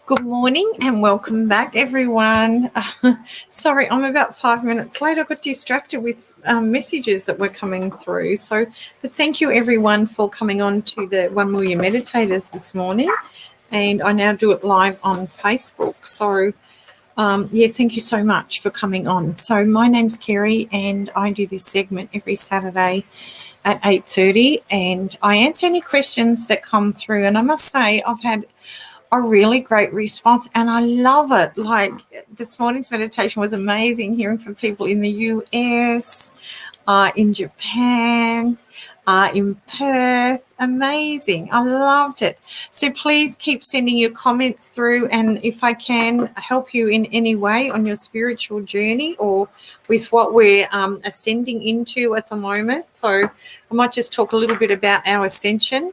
Good morning and welcome back, everyone. Sorry, I'm about 5 minutes late. I got distracted with messages that were coming through. But thank you, everyone, for coming on to the 1 Million Meditators this morning. And I now do it live on Facebook. Thank you so much for coming on. So my name's Kerry, and I do this segment every Saturday at 8:30, and I answer any questions that come through. And I must say, I've had a really great response and I love it. Like this morning's meditation was amazing, hearing from people in the US, in Japan, in Perth. Amazing. I loved it. So please keep sending your comments through, and if I can help you in any way on your spiritual journey or with what we're ascending into at the moment. So I might just talk a little bit about our ascension.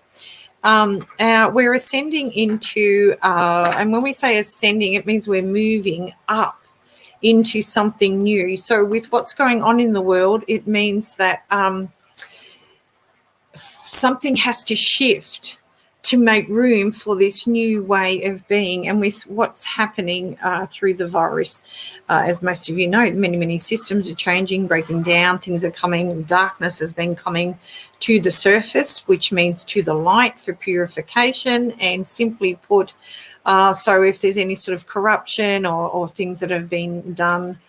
We're ascending into, and when we say ascending, it means we're moving up into something new. So with what's going on in the world, it means that something has to shift to make room for this new way of being. And with what's happening through the virus, as most of you know, many systems are changing, breaking down, things are coming, darkness has been coming to the surface, which means to the light for purification. And simply put, so if there's any sort of corruption or things that have been done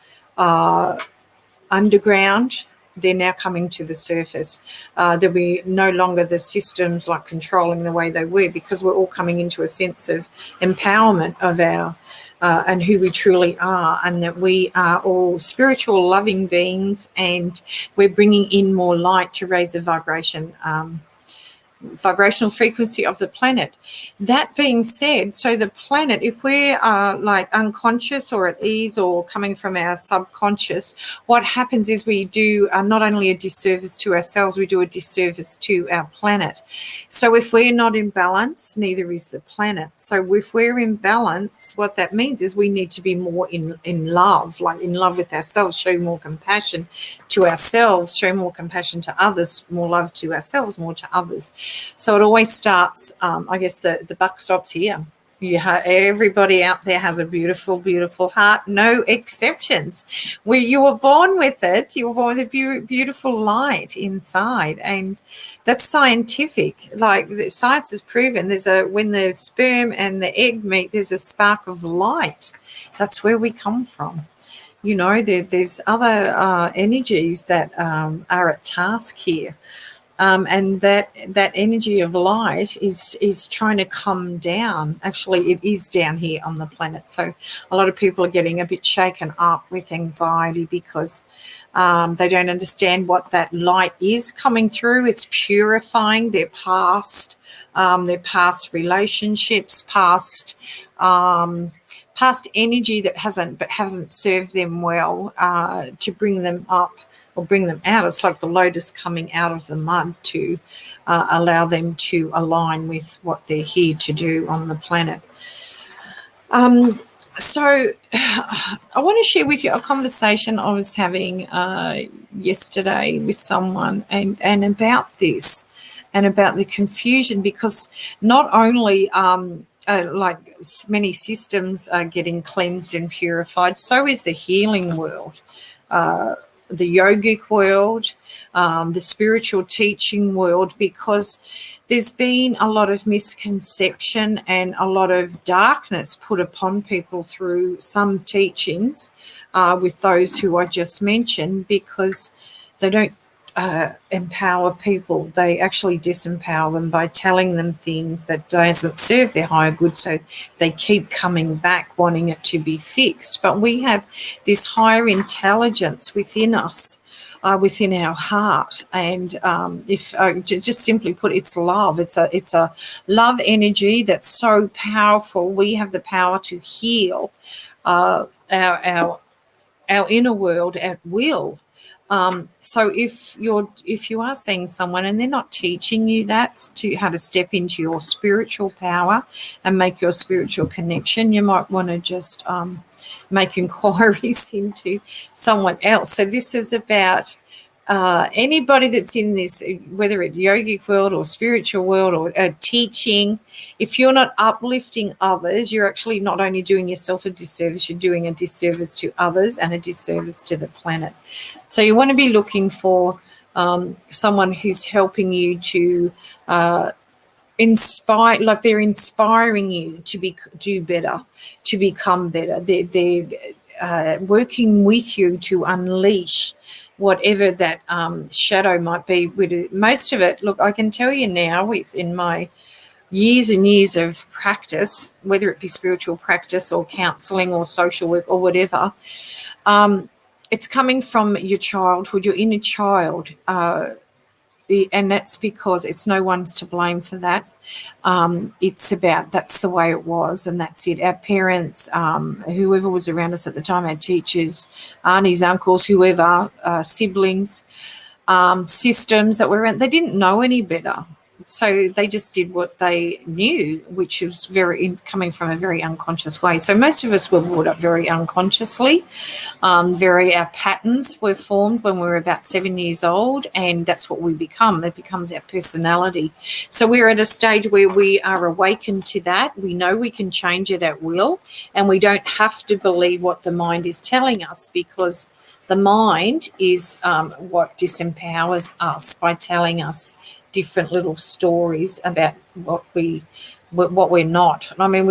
underground, they're now coming to the surface. There'll be no longer the systems like controlling the way they were, because we're all coming into a sense of empowerment of our and who we truly are, and that we are all spiritual loving beings, and we're bringing in more light to raise the vibrational frequency of the planet. That being said, so the planet, if we're like unconscious or at ease or coming from our subconscious, what happens is we do not only a disservice to ourselves, we do a disservice to our planet. So if we're not in balance, neither is the planet. So if we're in balance, what that means is we need to be more in love, like in love with ourselves, show more compassion to ourselves, show more compassion to others, more love to ourselves, more to others. So it always starts, I guess the buck stops here. Everybody out there has a beautiful, beautiful heart, no exceptions. You were born with it. You were born with a beautiful light inside, and that's scientific. Like science has proven, when the sperm and the egg meet, there's a spark of light. That's where we come from. You know, there's other energies that are at task here. And that energy of light is trying to come down. Actually, it is down here on the planet. So a lot of people are getting a bit shaken up with anxiety because they don't understand what that light is coming through. It's purifying their past relationships, past energy that hasn't served them well, to bring them up or bring them out. It's like the lotus coming out of the mud to allow them to align with what they're here to do on the planet. So I want to share with you a conversation I was having yesterday with someone and about this and about the confusion, because not only like many systems are getting cleansed and purified, so is the healing world, the yogic world, the spiritual teaching world, because there's been a lot of misconception and a lot of darkness put upon people through some teachings with those who I just mentioned, because they don't empower people. They actually disempower them by telling them things that doesn't serve their higher good, so they keep coming back wanting it to be fixed. But we have this higher intelligence within us, within our heart, and if just simply put, it's love. It's a love energy that's so powerful. We have the power to heal our inner world at will. So if you are seeing someone and they're not teaching you that, to how to step into your spiritual power and make your spiritual connection, you might want to just make inquiries into someone else. So this is about anybody that's in this, whether it's yogic world or spiritual world or teaching, if you're not uplifting others, you're actually not only doing yourself a disservice, you're doing a disservice to others and a disservice to the planet. So you want to be looking for someone who's helping you to inspire, like they're inspiring you to do better, to become better. They're working with you to unleash whatever that shadow might be. With it. Most of it, look, I can tell you now, in my years and years of practice, whether it be spiritual practice or counselling or social work or whatever, it's coming from your childhood, your inner child. And that's because it's no one's to blame for that. It's about that's the way it was, and that's it. Our parents, whoever was around us at the time, our teachers, aunties, uncles, whoever, siblings, systems that were around, they didn't know any better. So they just did what they knew, which was coming from a very unconscious way. So most of us were brought up very unconsciously. Our patterns were formed when we were about 7 years old, and that's what we become. It becomes our personality. So we're at a stage where we are awakened to that. We know we can change it at will, and we don't have to believe what the mind is telling us, because the mind is what disempowers us by telling us different little stories about what we're not. I mean,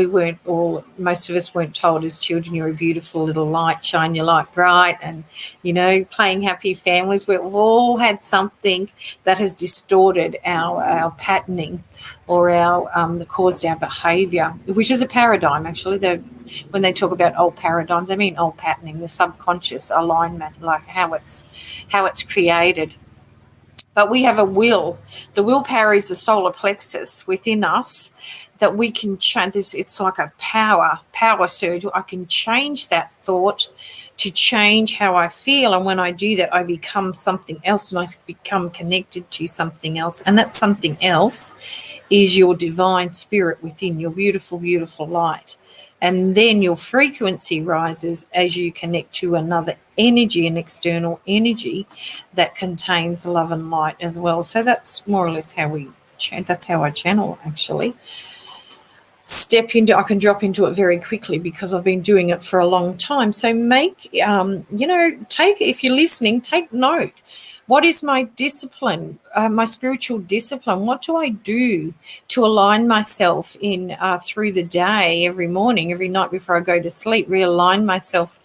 most of us weren't told as children, you're a beautiful little light, shine your light bright, and, playing happy families. We've all had something that has distorted our patterning or caused our behaviour, which is a paradigm, actually. When they talk about old paradigms, they mean old patterning, the subconscious alignment, like how it's created. But we have a will. The willpower is the solar plexus within us that we can change. It's like a power surge. I can change that thought to change how I feel. And when I do that, I become something else, and I become connected to something else. And that something else is your divine spirit within, your beautiful, beautiful light. And then your frequency rises as you connect to another energy, an external energy that contains love and light as well. So that's more or less that's how I channel, actually. I can drop into it very quickly because I've been doing it for a long time. So if you're listening, take note. What is my discipline, my spiritual discipline? What do I do to align myself through the day, every morning, every night before I go to sleep, realign myself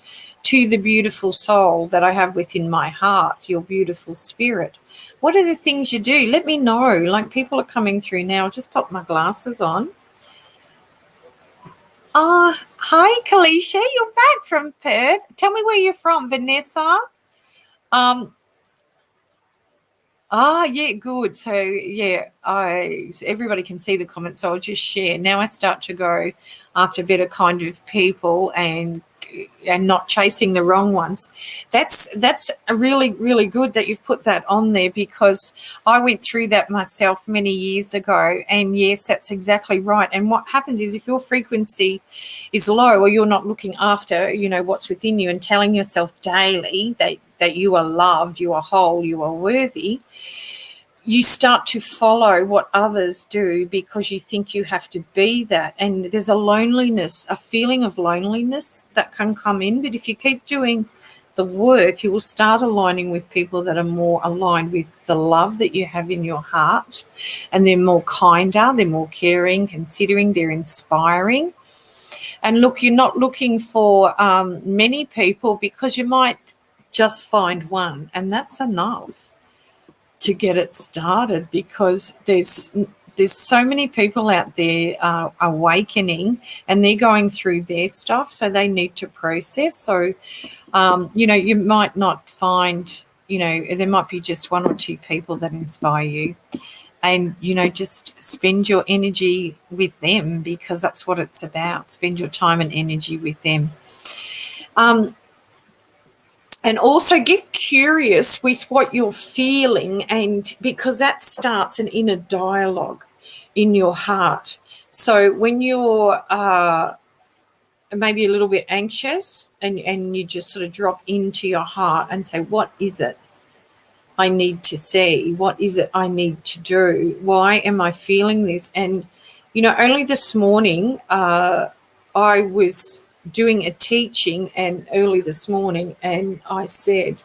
to the beautiful soul that I have within my heart, your beautiful spirit? What are the things you do? Let me know. Like, people are coming through now. I'll just pop my glasses on. Hi, Kalisha. You're back from Perth. Tell me where you're from. Vanessa? Yeah, good. So, yeah, everybody can see the comments, so I'll just share. Now I start to go after better kind of people and not chasing the wrong ones. That's really, really good that you've put that on there, because I went through that myself many years ago. And yes, that's exactly right. And what happens is, if your frequency is low, or you're not looking after, what's within you and telling yourself daily that you are loved, you are whole, you are worthy, you start to follow what others do because you think you have to be that. And there's a feeling of loneliness that can come in. But if you keep doing the work, you will start aligning with people that are more aligned with the love that you have in your heart. And they're more kinder, they're more caring, considering, they're inspiring. And look, you're not looking for many people, because you might just find one, and that's enough to get it started, because there's so many people out there awakening, and they're going through their stuff, so they need to process. So, you might not find, there might be just one or two people that inspire you, and, just spend your energy with them, because that's what it's about. Spend your time and energy with them. And also get curious with what you're feeling, and because that starts an inner dialogue in your heart. So when you're maybe a little bit anxious, and you just sort of drop into your heart and say, what is it? I need to see? What is it I need to do? Why am I feeling this? And, only this morning I was doing a teaching and early this morning, and I said,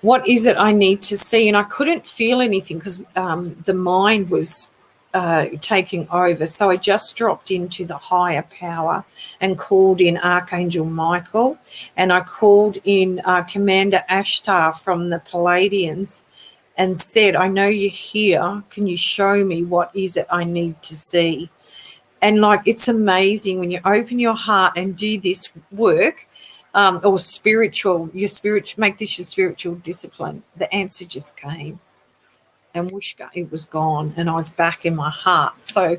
what is it I need to see? And I couldn't feel anything because the mind was taking over. So I just dropped into the higher power and called in Archangel Michael, and I called in Commander Ashtar from the Palladians and said, I know you're here. Can you show me what is it I need to see? And it's amazing when you open your heart and do this work, or make this your spiritual discipline. The answer just came, and whoosh, it was gone, and I was back in my heart. So,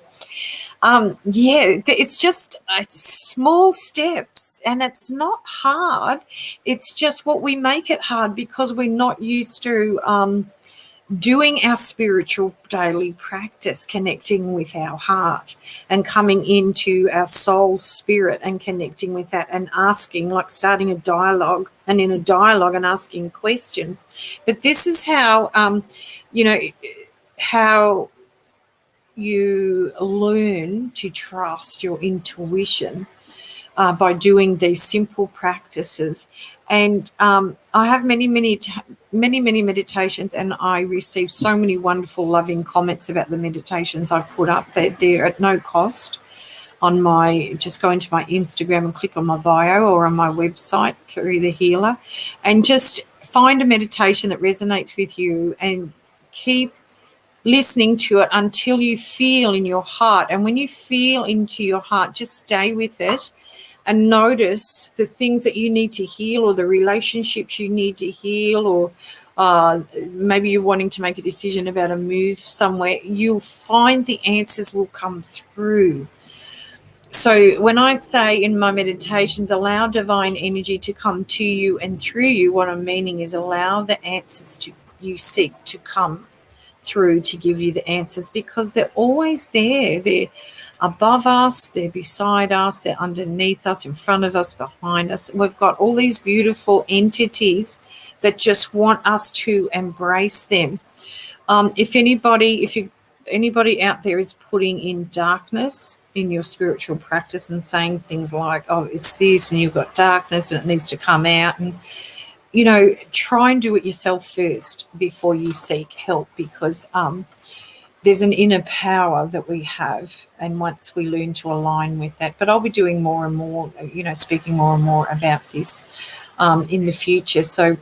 it's just small steps, and it's not hard. It's just what we make it hard because we're not used to doing our spiritual daily practice, connecting with our heart and coming into our soul spirit and connecting with that and asking, starting a dialogue, and in a dialogue and asking questions. But this is how, how you learn to trust your intuition, by doing these simple practices. And I have many meditations, and I receive so many wonderful, loving comments about the meditations I put up. They're at no cost. Just go into my Instagram and click on my bio, or on my website, Kerry the Healer, and just find a meditation that resonates with you and keep listening to it until you feel in your heart. And when you feel into your heart, just stay with it and notice the things that you need to heal, or the relationships you need to heal, or maybe you're wanting to make a decision about a move somewhere. You'll find the answers will come through. So when I say in my meditations, allow divine energy to come to you and through you, what I'm meaning is allow the answers you seek to come through to give you the answers, because they're always there. They're above us, they're beside us, they're underneath us, in front of us, behind us. We've got all these beautiful entities that just want us to embrace them. If anybody out there is putting in darkness in your spiritual practice and saying things like, oh, it's this and you've got darkness and it needs to come out, and try and do it yourself first before you seek help, because there's an inner power that we have, and once we learn to align with that. But I'll be doing more and more, speaking more and more about this in the future. So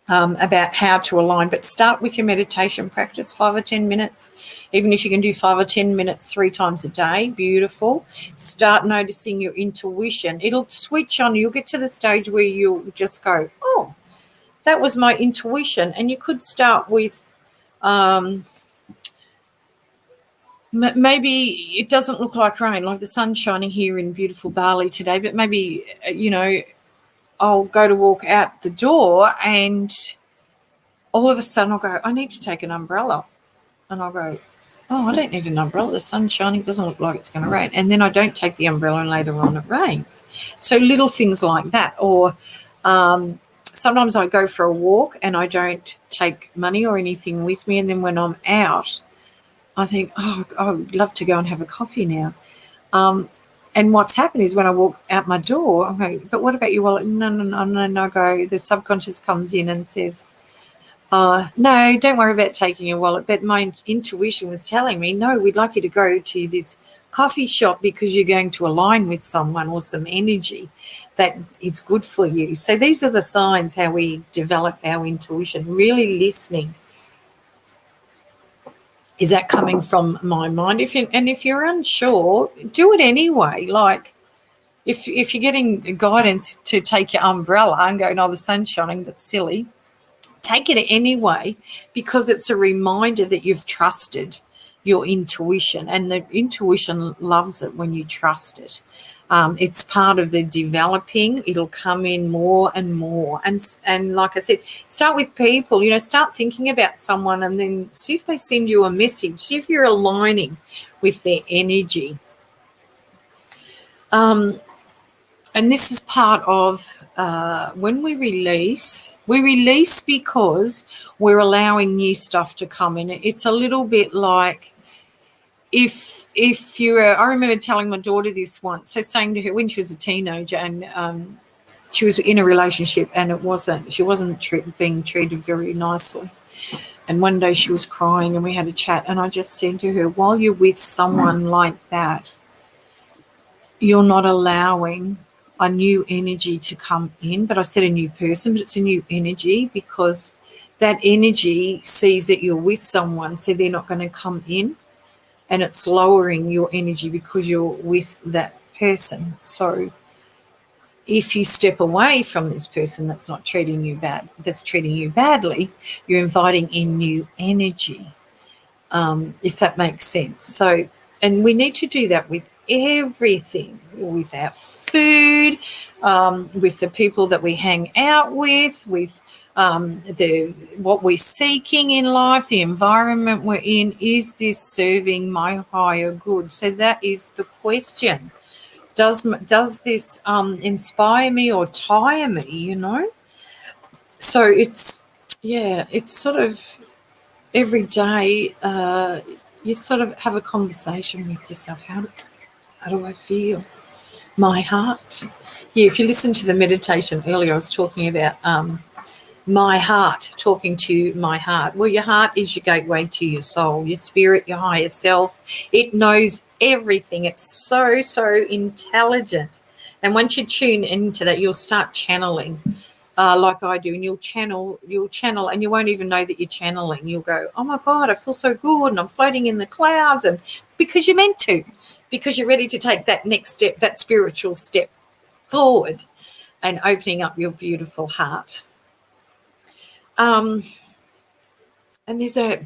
about how to align. But start with your meditation practice, 5 or 10 minutes. Even if you can do 5 or 10 minutes 3 times a day, beautiful. Start noticing your intuition. It'll switch on. You'll get to the stage where you'll just go, oh, that was my intuition. And you could start with maybe it doesn't look like rain, like the sun's shining here in beautiful Bali today, but maybe, I'll go to walk out the door and all of a sudden I'll go, I need to take an umbrella. And I'll go, oh, I don't need an umbrella. The sun's shining. It doesn't look like it's going to rain. And then I don't take the umbrella, and later on it rains. So little things like that. Or sometimes I go for a walk and I don't take money or anything with me. And then when I'm out, I think, oh, I'd love to go and have a coffee now. And what's happened is when I walk out my door, I'm going, but what about your wallet? No. I go, the subconscious comes in and says, no, don't worry about taking your wallet. But my intuition was telling me, no, we'd like you to go to this coffee shop because you're going to align with someone or some energy that is good for you. So these are the signs how we develop our intuition, really listening. Is that coming from my mind? If you're unsure, do it anyway. Like if you're getting guidance to take your umbrella and go, no, the sun's shining, that's silly. Take it anyway, because it's a reminder that you've trusted your intuition, and the intuition loves it when you trust it. It's part of the developing. It'll come in more and more. And like I said, start with people, start thinking about someone and then see if they send you a message. See if you're aligning with their energy. And this is part of when we release because we're allowing new stuff to come in. It's a little bit like if you're, I remember telling my daughter this once, so saying to her when she was a teenager and she was in a relationship and she wasn't being treated very nicely. And one day she was crying and we had a chat and I just said to her, while you're with someone like that, you're not allowing a new energy to come in. But I said a new person, but it's a new energy because that energy sees that you're with someone, so they're not going to come in, and it's lowering your energy because you're with that person. So if you step away from this person that's treating you badly, you're inviting in new energy, if that makes sense. So, and we need to do that with everything, with our food, with the people that we hang out with what we're seeking in life, the environment we're in. Is this serving my higher good? So that is the question. Does this inspire me or tire me, you know? So it's sort of every day you sort of have a conversation with yourself. How do I feel? My heart. Yeah, if you listen to the meditation earlier, I was talking about my heart, talking to my heart. Well, your heart is your gateway to your soul, your spirit, your higher self. It knows everything. It's so intelligent. And once you tune into that, you'll start channeling like I do, and you'll channel, and you won't even know that you're channeling. You'll go, oh my God, I feel so good, and I'm floating in the clouds, and because you're meant to, because you're ready to take that next step, that spiritual step forward, and opening up your beautiful heart. And there's a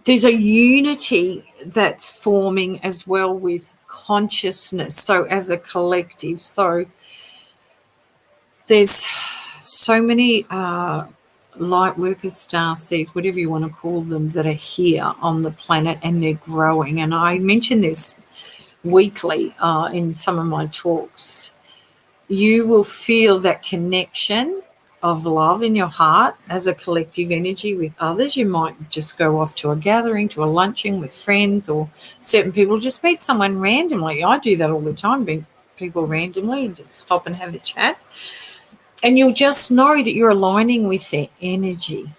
unity that's forming as well with consciousness. So as a collective, so there's so many light workers, star seeds, whatever you want to call them, that are here on the planet, and they're growing. And I mention this weekly in some of my talks. You will feel that connection of love in your heart as a collective energy with others. You might just go off to a gathering, to a luncheon with friends or certain people, just meet someone randomly. I do that all the time, meet people randomly and just stop and have a chat. And you'll just know that you're aligning with their energy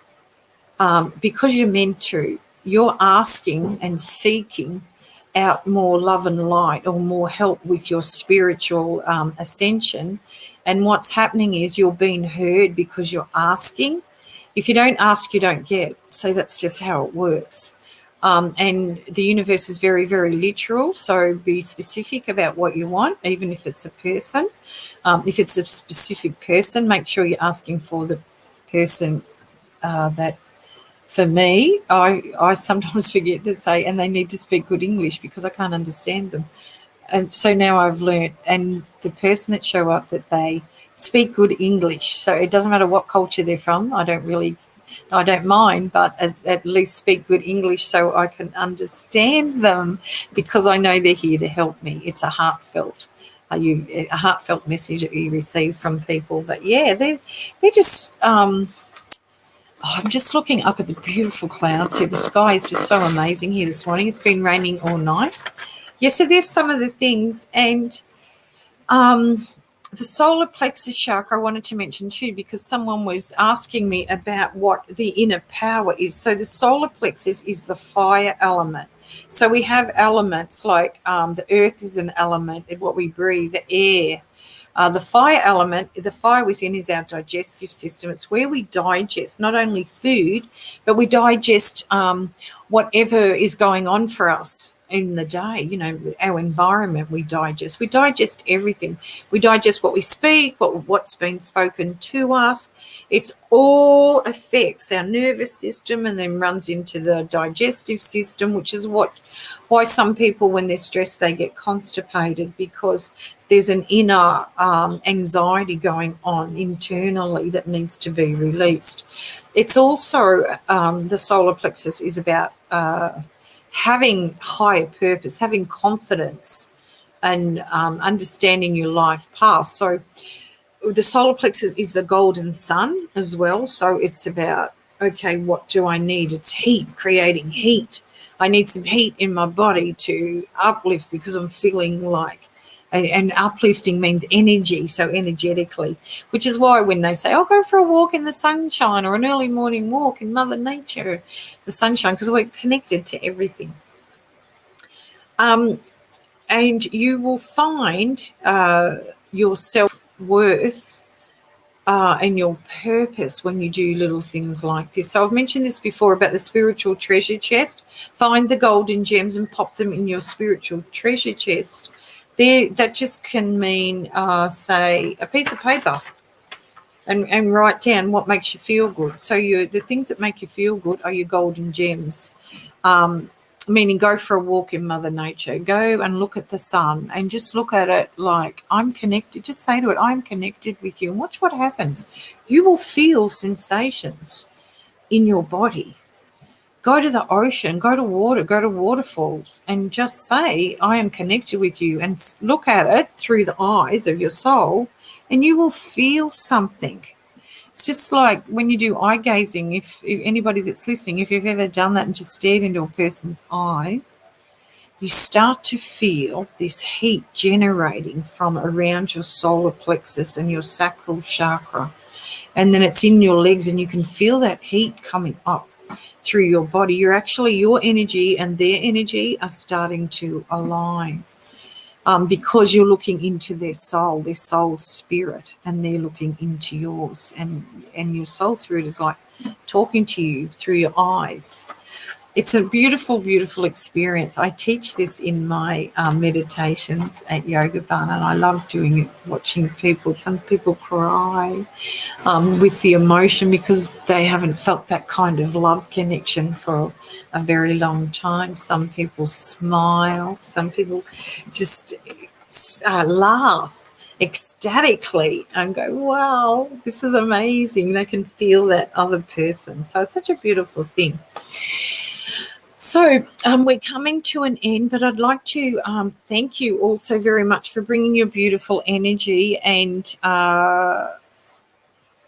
because you're meant to. You're asking and seeking out more love and light, or more help with your spiritual ascension. And what's happening is you're being heard because you're asking. If you don't ask, you don't get. So that's just how it works. And the universe is very, very literal. So be specific about what you want, even if it's a person. If it's a specific person, make sure you're asking for the person that, for me, I sometimes forget to say, and they need to speak good English because I can't understand them. And so now I've learnt, and the person that show up, that they speak good English. So it doesn't matter what culture they're from. I don't mind, but at least speak good English so I can understand them, because I know they're here to help me. It's a heartfelt message that you receive from people. But yeah, they're just I'm just looking up at the beautiful clouds here. The sky is just so amazing here this morning. It's been raining all night. Yeah, so there's some of the things. And the solar plexus chakra I wanted to mention too, because someone was asking me about what the inner power is. So the solar plexus is the fire element. So we have elements like the earth is an element in what we breathe, the air. The fire element, the fire within, is our digestive system. It's where we digest not only food, but we digest whatever is going on for us in the day. You know, our environment, we digest. We digest everything. We digest what we speak, what's been spoken to us. It's all affects our nervous system and then runs into the digestive system, which is why some people, when they're stressed, they get constipated, because there's an inner anxiety going on internally that needs to be released. It's also, the solar plexus is about having higher purpose, having confidence, and understanding your life path. So the solar plexus is the golden sun as well. So it's about, okay, what do I need? It's heat, creating heat. I need some heat in my body to uplift because I'm feeling like, and uplifting means energy, so energetically, which is why when they say, oh, go for a walk in the sunshine or an early morning walk in Mother Nature, the sunshine, because we're connected to everything. And you will find your self-worth and your purpose when you do little things like this. So I've mentioned this before about the spiritual treasure chest. Find the golden gems and pop them in your spiritual treasure chest. That just can mean, say, a piece of paper, and write down what makes you feel good. So the things that make you feel good are your golden gems. Meaning go for a walk in Mother Nature. Go and look at the sun and just look at it like, I'm connected. Just say to it, I'm connected with you. And watch what happens. You will feel sensations in your body. Go to the ocean, go to water, go to waterfalls, and just say, I am connected with you, and look at it through the eyes of your soul, and you will feel something. It's just like when you do eye gazing, if anybody that's listening, if you've ever done that and just stared into a person's eyes, you start to feel this heat generating from around your solar plexus and your sacral chakra. And then it's in your legs, and you can feel that heat coming up through your body. Your energy and their energy are starting to align. Because you're looking into their soul spirit, and they're looking into yours, and your soul spirit is like talking to you through your eyes. It's a beautiful, beautiful experience. I teach this in my meditations at Yoga Barn, and I love doing it, watching people. Some people cry with the emotion because they haven't felt that kind of love connection for a very long time. Some people smile. Some people just laugh ecstatically and go, wow, this is amazing. They can feel that other person. So it's such a beautiful thing. So we're coming to an end, but I'd like to thank you also very much for bringing your beautiful energy. And hang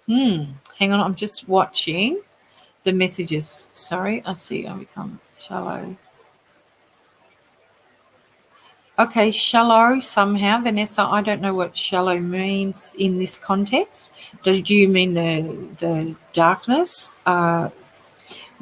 on, I'm just watching the messages. Sorry, I see I become shallow. Okay, shallow somehow. Vanessa, I don't know what shallow means in this context. Do you mean the darkness?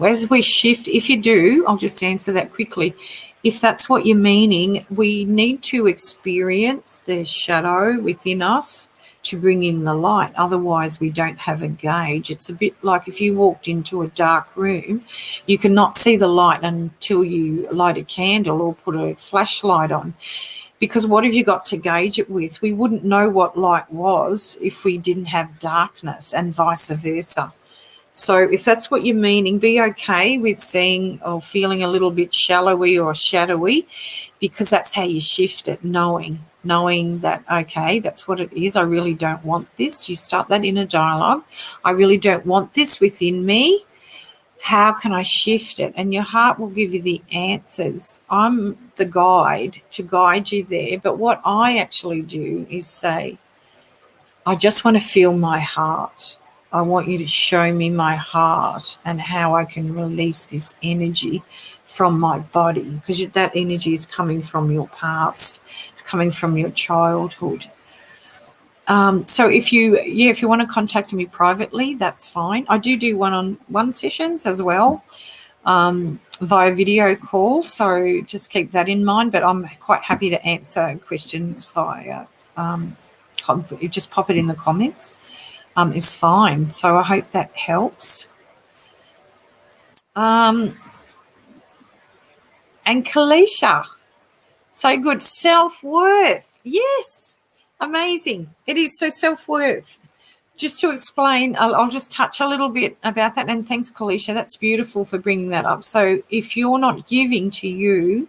As we shift, if you do, I'll just answer that quickly. If that's what you're meaning, we need to experience the shadow within us to bring in the light. Otherwise, we don't have a gauge. It's a bit like if you walked into a dark room, you cannot see the light until you light a candle or put a flashlight on. Because what have you got to gauge it with? We wouldn't know what light was if we didn't have darkness, and vice versa. So if that's what you're meaning, be okay with seeing or feeling a little bit shallowy or shadowy, because that's how you shift it, knowing that, okay, that's what it is. I really don't want this. You start that inner dialogue. I really don't want this within me. How can I shift it? And your heart will give you the answers. I'm the guide to guide you there. But what I actually do is say, I just want to feel my heart. I want you to show me my heart and how I can release this energy from my body, because that energy is coming from your past. It's coming from your childhood. So if you want to contact me privately, that's fine. I do one-on-one sessions as well via video call. So just keep that in mind. But I'm quite happy to answer questions via just pop it in the comments. Is fine. So I hope that helps. And Kalisha, so good. Self-worth. Yes, amazing. It is. So self-worth. Just to explain, I'll just touch a little bit about that. And thanks, Kalisha. That's beautiful for bringing that up. So if you're not giving to you,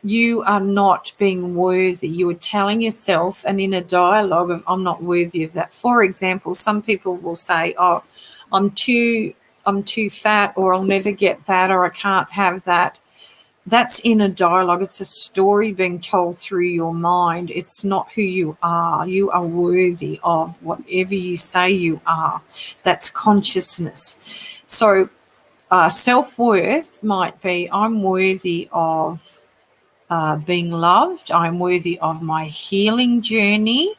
you are not being worthy. You are telling yourself, and in a dialogue of, I'm not worthy of that. For example, some people will say, oh, I'm too fat, or I'll never get that, or I can't have that. That's inner dialogue. It's a story being told through your mind. It's not who you are. You are worthy of whatever you say you are. That's consciousness. So self-worth might be, I'm worthy of being loved. I'm worthy of my healing journey.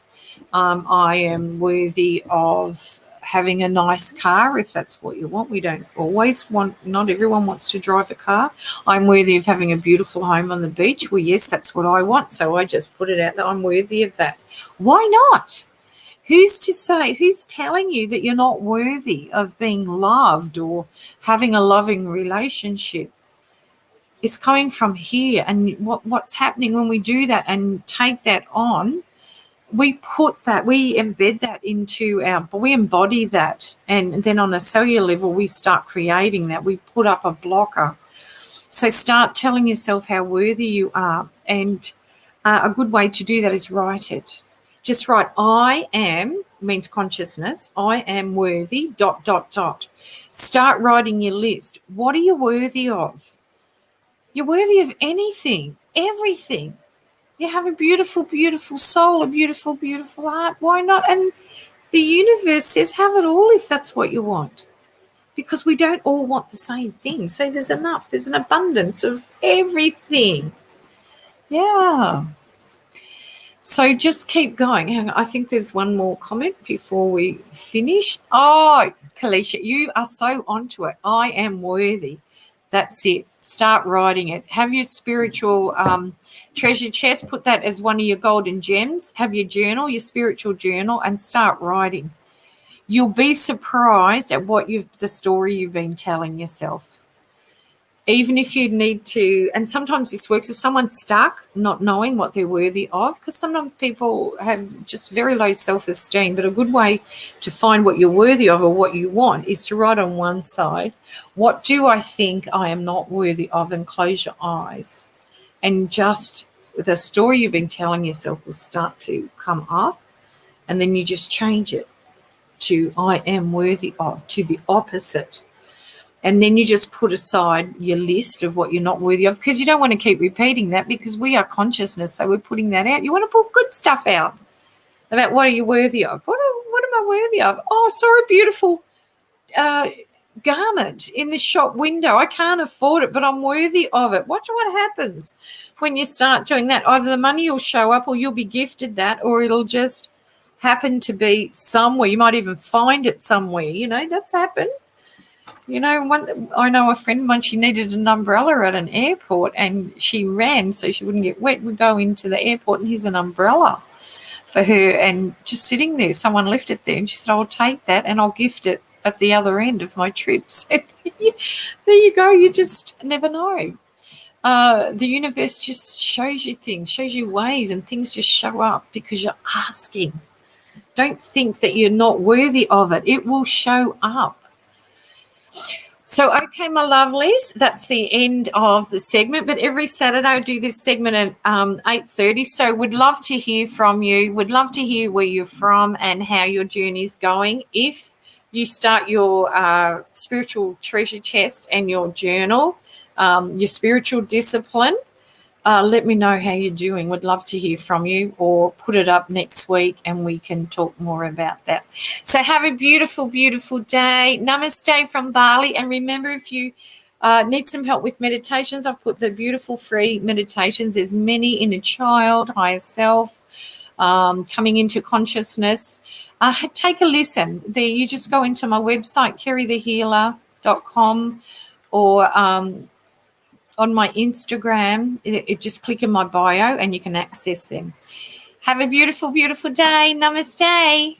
I am worthy of having a nice car, if that's what you want. We don't always want, not everyone wants to drive a car. I'm worthy of having a beautiful home on the beach. Well, yes, that's what I want. So I just put it out there. I'm worthy of that. Why not? Who's to say, who's telling you that you're not worthy of being loved or having a loving relationship? It's coming from here. And what's happening when we do that and take that on, we embed that into we embody that. And then on a cellular level, we start creating that. We put up a blocker. So start telling yourself how worthy you are. And a good way to do that is write it. Just write, I am, means consciousness. I am worthy, ... Start writing your list. What are you worthy of? You're worthy of anything, everything. You have a beautiful, beautiful soul, a beautiful, beautiful heart. Why not? And the universe says have it all if that's what you want, because we don't all want the same thing. So there's enough. There's an abundance of everything. Yeah. So just keep going. Hang on, I think there's one more comment before we finish. Oh, Kalisha, you are so onto it. I am worthy. That's it. Start writing it. Have your spiritual treasure chest. Put that as one of your golden gems. Have your journal, your spiritual journal, and start writing. You'll be surprised at the story you've been telling yourself. Even if you need to, and sometimes this works if someone's stuck, not knowing what they're worthy of, because sometimes people have just very low self-esteem, but a good way to find what you're worthy of or what you want is to write on one side, what do I think I am not worthy of, and close your eyes. And just the story you've been telling yourself will start to come up, and then you just change it to I am worthy of, to the opposite. And then you just put aside your list of what you're not worthy of, because you don't want to keep repeating that, because we are consciousness, so we're putting that out. You want to put good stuff out about what are you worthy of. What am I worthy of? Oh, I saw a beautiful garment in the shop window. I can't afford it, but I'm worthy of it. Watch what happens when you start doing that. Either the money will show up, or you'll be gifted that, or it'll just happen to be somewhere. You might even find it somewhere. That's happened. I know a friend when she needed an umbrella at an airport, and she ran so she wouldn't get wet. We go into the airport and here's an umbrella for her, and just sitting there, someone left it there, and she said, I'll take that and I'll gift it at the other end of my trip. So there you go. You just never know. The universe just shows you things, shows you ways, and things just show up because you're asking. Don't think that you're not worthy of it. It will show up. So, okay, my lovelies, that's the end of the segment. But every Saturday I do this segment at 8:30. So would love to hear from you. Would love to hear where you're from and how your journey is going. If you start your spiritual treasure chest and your journal, your spiritual discipline, let me know how you're doing. Would love to hear from you, or put it up next week and we can talk more about that. So have a beautiful, beautiful day. Namaste from Bali. And remember, if you need some help with meditations, I've put the beautiful free meditations. There's many: inner child, higher self, coming into consciousness. Take a listen. There, you just go into my website, kerrythehealer.com, or on my Instagram, just click in my bio and you can access them. Have a beautiful, beautiful day. Namaste.